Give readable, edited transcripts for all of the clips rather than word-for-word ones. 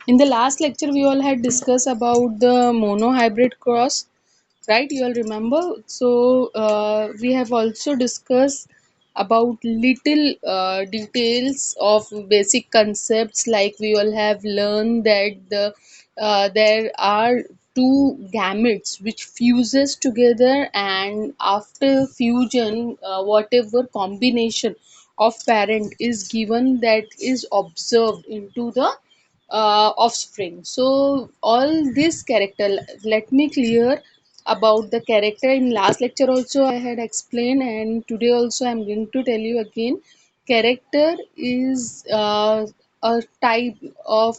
In the last lecture, we all had discussed about the monohybrid cross, right? You all remember? So we have also discussed about little details of basic concepts, like we all have learned that there are two gametes which fuses together, and after fusion, whatever combination of parent is given, that is observed into the offspring. So all this character, let me clear about the character. In last lecture also I had explained, and today also I'm going to tell you again. Character is a type of,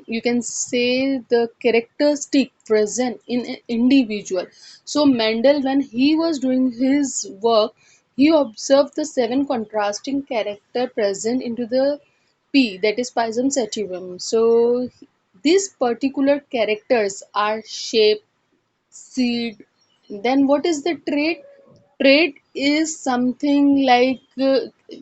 you can say, the characteristic present in an individual. So Mendel, when he was doing his work, he observed the seven contrasting character present into the P, that is Pisum sativum. So these particular characters are shape, seed. Then what is the trait? Trait is something like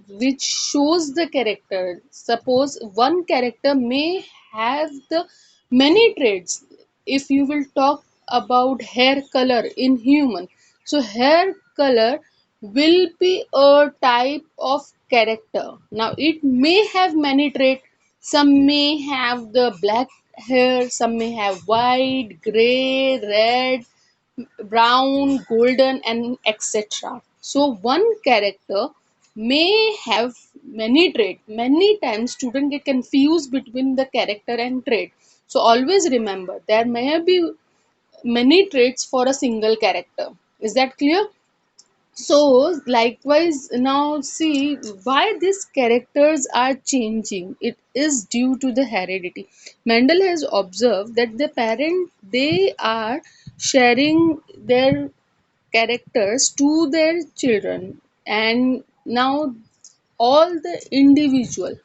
which shows the character. Suppose one character may have the many traits. If you will talk about hair color in human, so hair color will be a type of character. Now it may have many traits. Some may have the black hair, some may have white, gray, red, brown, golden, and etc. So one character may have many traits. Many times students get confused between the character and trait. So always remember, there may be many traits for a single character. Is that clear? So, likewise, now see why these characters are changing. It is due to the heredity. Mendel has observed that the parent, they are sharing their characters to their children, and now all the individual,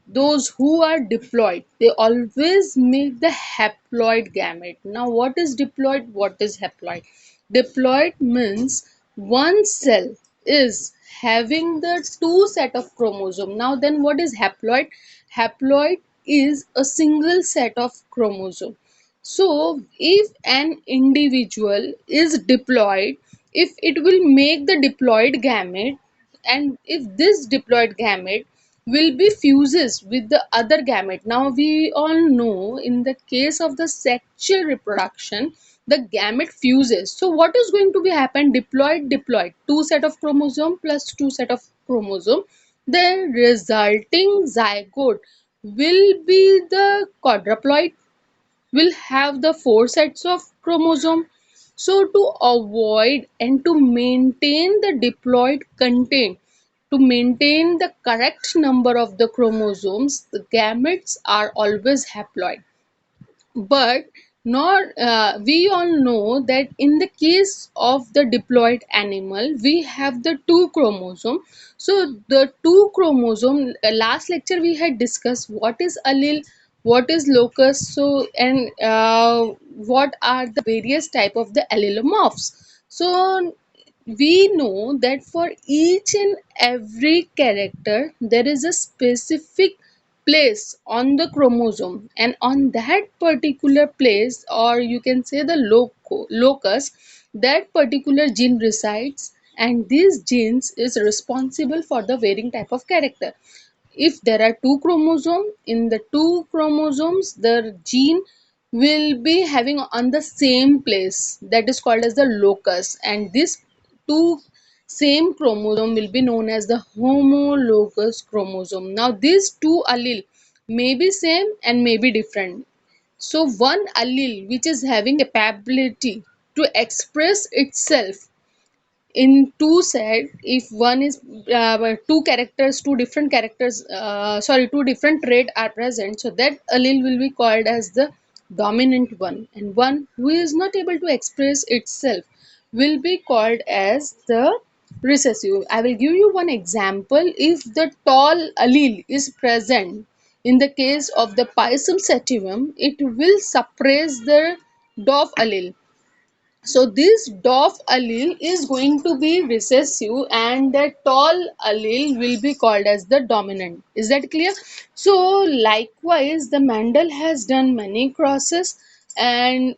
those who are diploid, they always make the haploid gamete. Now what is diploid, what is haploid? Diploid means one cell is having the two set of chromosome. Now then, what is haploid? Haploid is a single set of chromosome. So if an individual is diploid, if it will make the diploid gamete, and if this diploid gamete will be fuses with the other gamete. Now we all know, in the case of the sexual reproduction, the gamete fuses. So what is going to be happen? Diploid, diploid, two set of chromosome plus two set of chromosome. The resulting zygote will be the quadruploid, will have the four sets of chromosome. So to avoid and to maintain the diploid content, to maintain the correct number of the chromosomes, the gametes are always haploid. But not we all know that in the case of the diploid animal, we have the two chromosome. So the two chromosome, last lecture we had discussed what is allele, what is locus, so and what are the various type of the allelomorphs. So we know that for each and every character there is a specific place on the chromosome, and on that particular place, or you can say the locus, that particular gene resides, and these genes is responsible for the varying type of character. If there are two chromosomes, in the two chromosomes the gene will be having on the same place, that is called as the locus, and this two same chromosome will be known as the homologous chromosome. Now these two allele may be same and may be different. So one allele which is having capability to express itself in two set, if one is two characters, two different characters, sorry, two different trait are present, so that allele will be called as the dominant one, and one who is not able to express itself will be called as the recessive. I will give you one example. If the tall allele is present in the case of the Pisum sativum, it will suppress the dwarf allele. So this dwarf allele is going to be recessive and the tall allele will be called as the dominant. Is that clear? So likewise the Mendel has done many crosses, and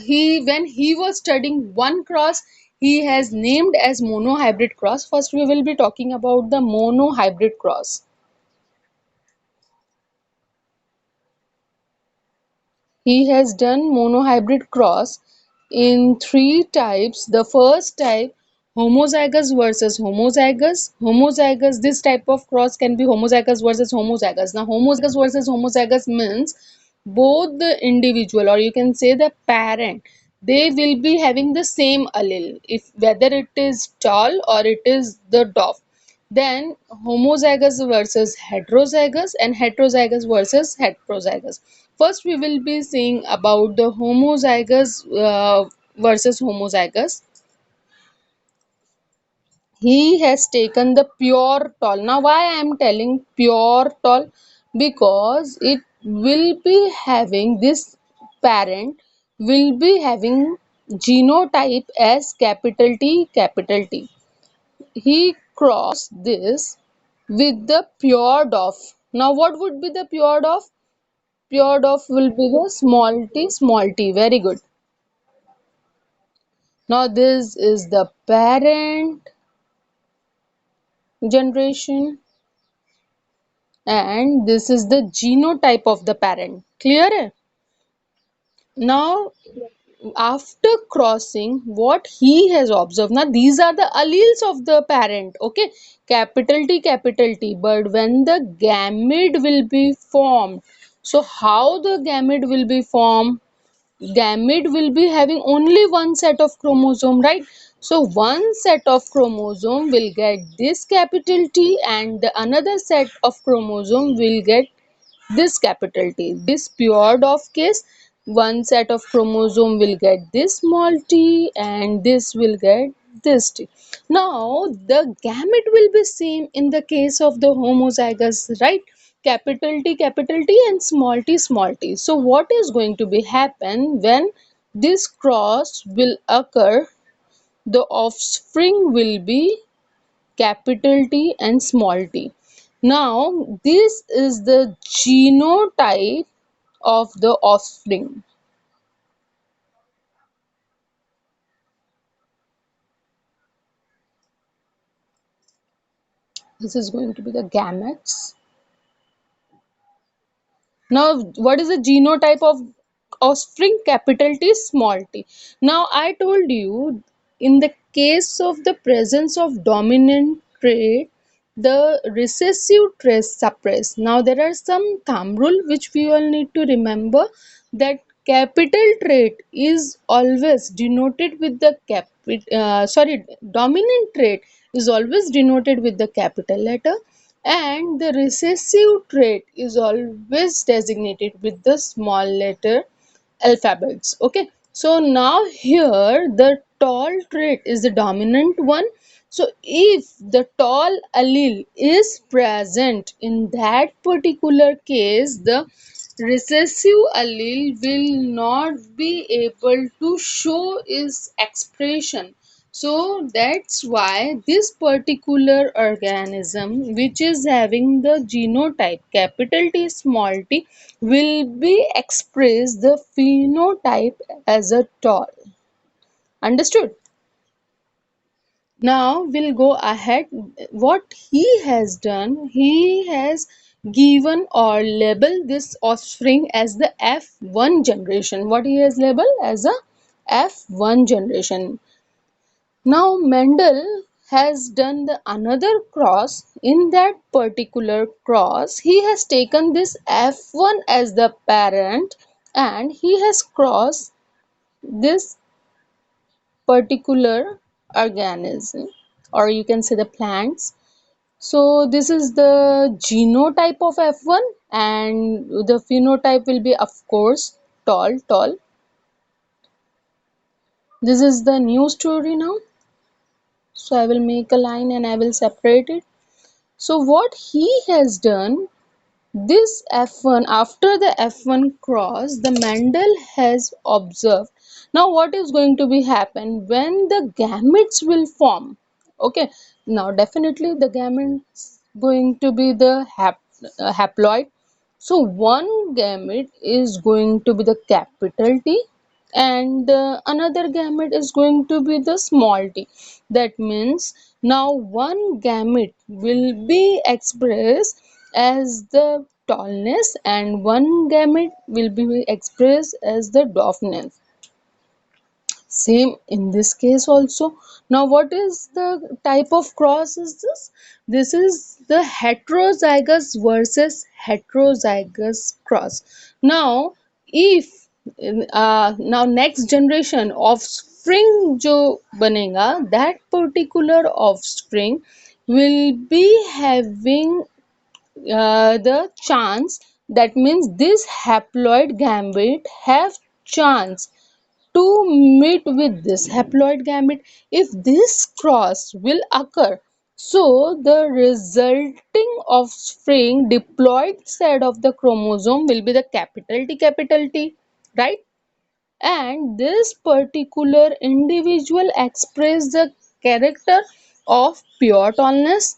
he when he was studying one cross he has named as monohybrid cross. First we will be talking about the monohybrid cross. He has done monohybrid cross in three types. The first type, homozygous versus homozygous. Homozygous, this type of cross can be homozygous versus homozygous. Now, homozygous versus homozygous means both the individual, or you can say the parent, they will be having the same allele, if whether it is tall or it is the dwarf. Then homozygous versus heterozygous, and heterozygous versus heterozygous. First, we will be seeing about the homozygous versus homozygous. He has taken the pure tall. Now, why I am telling pure tall? Because it will be having this parent will be having genotype as capital T, capital T. He crossed this with the pure dwarf. Now, what would be the pure dwarf? Pure dwarf will be the small t, small t. Very good. Now, this is the parent generation, and this is the genotype of the parent. Clear है? Now, after crossing, what he has observed, now these are the alleles of the parent, okay, capital T, capital T. But when the gamete will be formed, so how the gamete will be formed? Gamete will be having only one set of chromosome, right? So one set of chromosome will get this capital T, and the another set of chromosome will get this capital T. This pure of case, one set of chromosome will get this small t and this will get this t. Now the gamete will be same in the case of the homozygous, right? Capital T and small t. So what is going to be happen when this cross will occur? The offspring will be capital T and small t. Now, this is the genotype of the offspring. This is going to be the gametes. Now, what is the genotype of offspring? Capital T, small t. Now, I told you in the case of the presence of dominant trait, the recessive traits suppress. Now, there are some thumb rule which we all need to remember, that capital trait is always denoted with the dominant trait is always denoted with the capital letter, and the recessive trait is always designated with the small letter alphabets. Okay, so now here the tall trait is the dominant one. So if the tall allele is present in that particular case, the recessive allele will not be able to show its expression. So that's why this particular organism which is having the genotype capital T, small t, will be expressed the phenotype as a tall. Understood? Now we'll go ahead. What he has done, he has given or labeled this offspring as the F1 generation. What he has labeled as a F1 generation. Now Mendel has done the another cross. In that particular cross, he has taken this F1 as the parent and he has crossed this particular organism, or you can say the plants. So this is the genotype of F1 and the phenotype will be of course tall. This is the new story now. So I will make a line and I will separate it. So what he has done, this F1, after the F1 cross, the Mendel has observed Now what is going to be happen when the gametes will form? Okay, now definitely the gametes going to be the haploid. So one gamete is going to be the capital T, and another gamete is going to be the small t. That means now one gamete will be expressed as the tallness and one gamete will be expressed as the dwarfness. Same in this case also. Now, what is the type of cross is this? This is the heterozygous versus heterozygous cross. Now, if now next generation offspring जो बनेगा, that particular offspring will be having the chance. That means this haploid gamete have chance to meet with this haploid gamete. If this cross will occur, so the resulting offspring diploid side of the chromosome will be the capital T, right? And this particular individual express the character of pure tallness.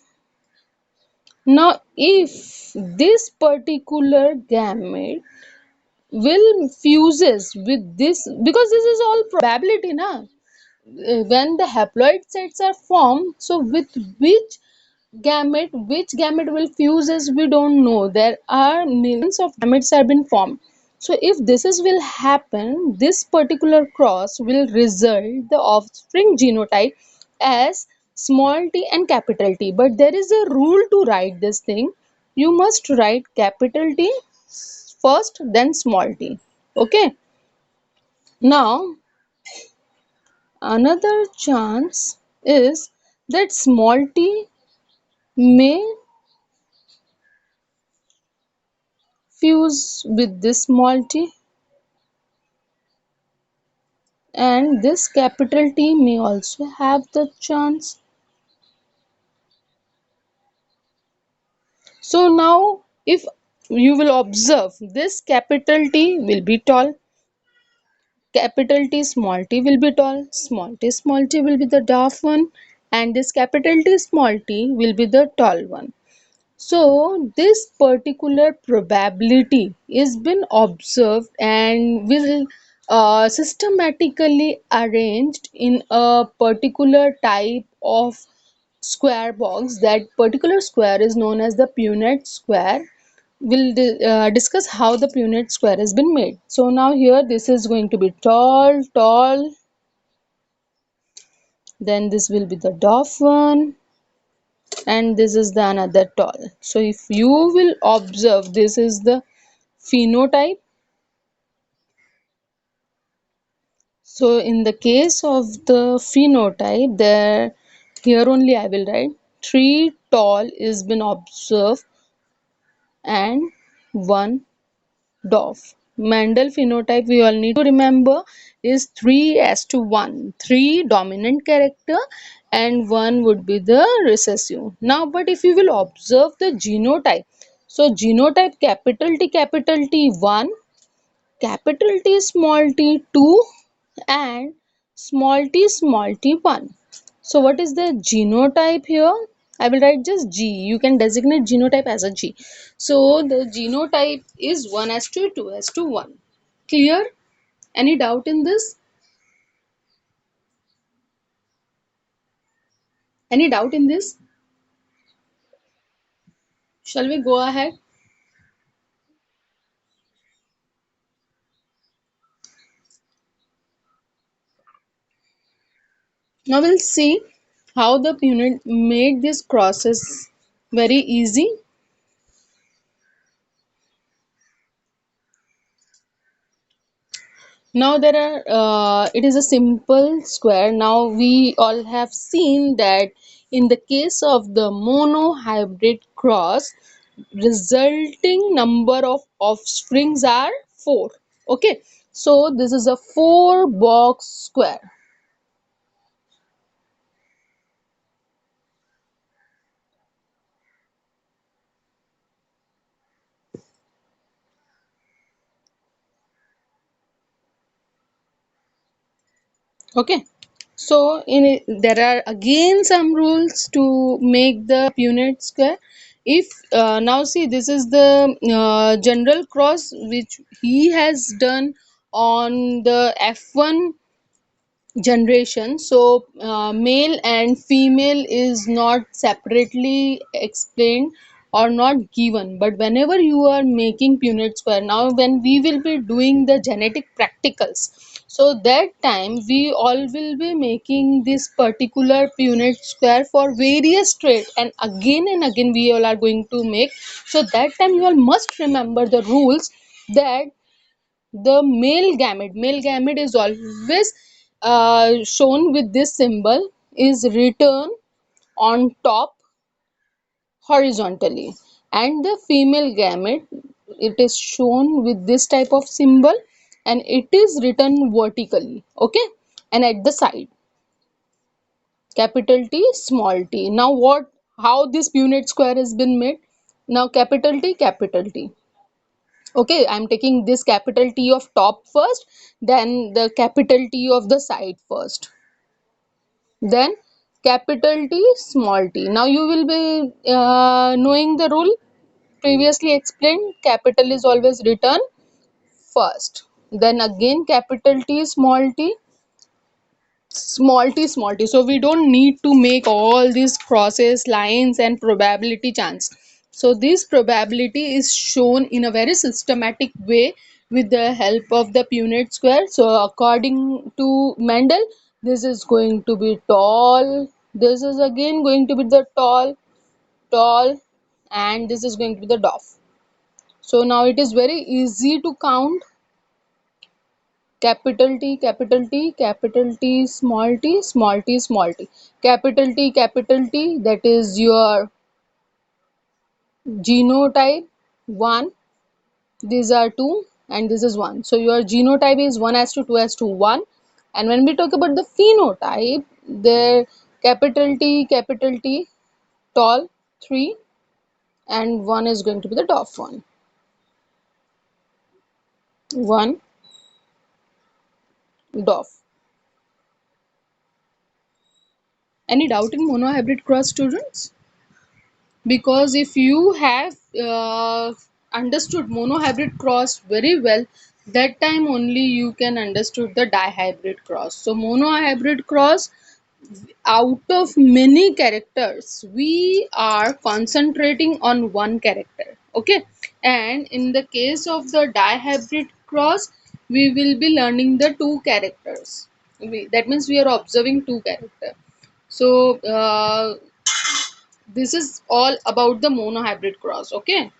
Now, if this particular gamete will fuses with this, because this is all probability na, when the haploid sets are formed, so with which gamete will fuse is we don't know. There are millions of gametes have been formed. So if this is will happen, this particular cross will result the offspring genotype as small t and capital T. But there is a rule to write this thing. You must write capital T first, then small t. Okay. Now another chance is that small t may fuse with this small t, and this capital T may also have the chance. So now if you will observe, this capital T will be tall, capital T small t will be tall, small t will be the dwarf one, and this capital T small t will be the tall one. So this particular probability is been observed and will systematically arranged in a particular type of square box. That particular square is known as the Punnett square. We'll discuss how the Punnett square has been made. So now here this is going to be tall, then this will be the dwarf one, and this is the another tall. So if you will observe, this is the phenotype. So in the case of the phenotype, there here only I will write three tall is been observed and one dwarf. Mendel phenotype we all need to remember is 3 as to 1. 3 dominant character and 1 would be the recessive. Now but if you will observe the genotype, so genotype capital T 1, capital T small t 2, and small t 1. So what is the genotype here? I will write just G. You can designate genotype as a G. So the genotype is 1 as to 2 as to 1. Clear? Any doubt in this? Any doubt in this? Shall we go ahead? Now we'll see how the Punnett made this process very easy. Now there are it is a simple square. Now we all have seen that in the case of the monohybrid cross, resulting number of offsprings are 4. Okay, so this is a 4 box square. Okay. So there are again some rules to make the Punnett square. If now see, this is the general cross which he has done on the F1 generation. So male and female is not separately explained or not given, but whenever you are making Punnett square, now when we will be doing the genetic practicals, so that time we all will be making this particular Punnett square for various traits, and again we all are going to make. So that time you all must remember the rules, that the male gamete is always shown with this symbol, is written on top horizontally, and the female gamete, it is shown with this type of symbol, and it is written vertically. Okay, and at the side, capital T, small t. Now what, how this Punnett square has been made? Now capital T, capital T. Okay, I'm taking this capital T of top first, then the capital T of the side first, then capital T, small t. Now you will be knowing the rule previously explained. Capital is always written first, then again capital T, small t. So we don't need to make all these crosses, lines, and probability chance. So this probability is shown in a very systematic way with the help of the Punnett square. So according to Mendel, this is going to be tall, this is again going to be the tall, and this is going to be the dwarf. So now it is very easy to count: capital T, capital T, capital T, small t, small t, small t. Capital T, that is your genotype 1. These are 2 and this is 1. So your genotype is 1:2:1. And when we talk about the phenotype, the capital T, tall 3, and 1 is going to be the dwarf 1 dwarf. Any doubt in monohybrid cross, students? Because if you have understood monohybrid cross very well, that time only you can understood the dihybrid cross. So monohybrid cross, out of many characters we are concentrating on one character. Okay, and in the case of the dihybrid cross, we will be learning the two characters. That means we are observing two characters. So this is all about the monohybrid cross. Okay,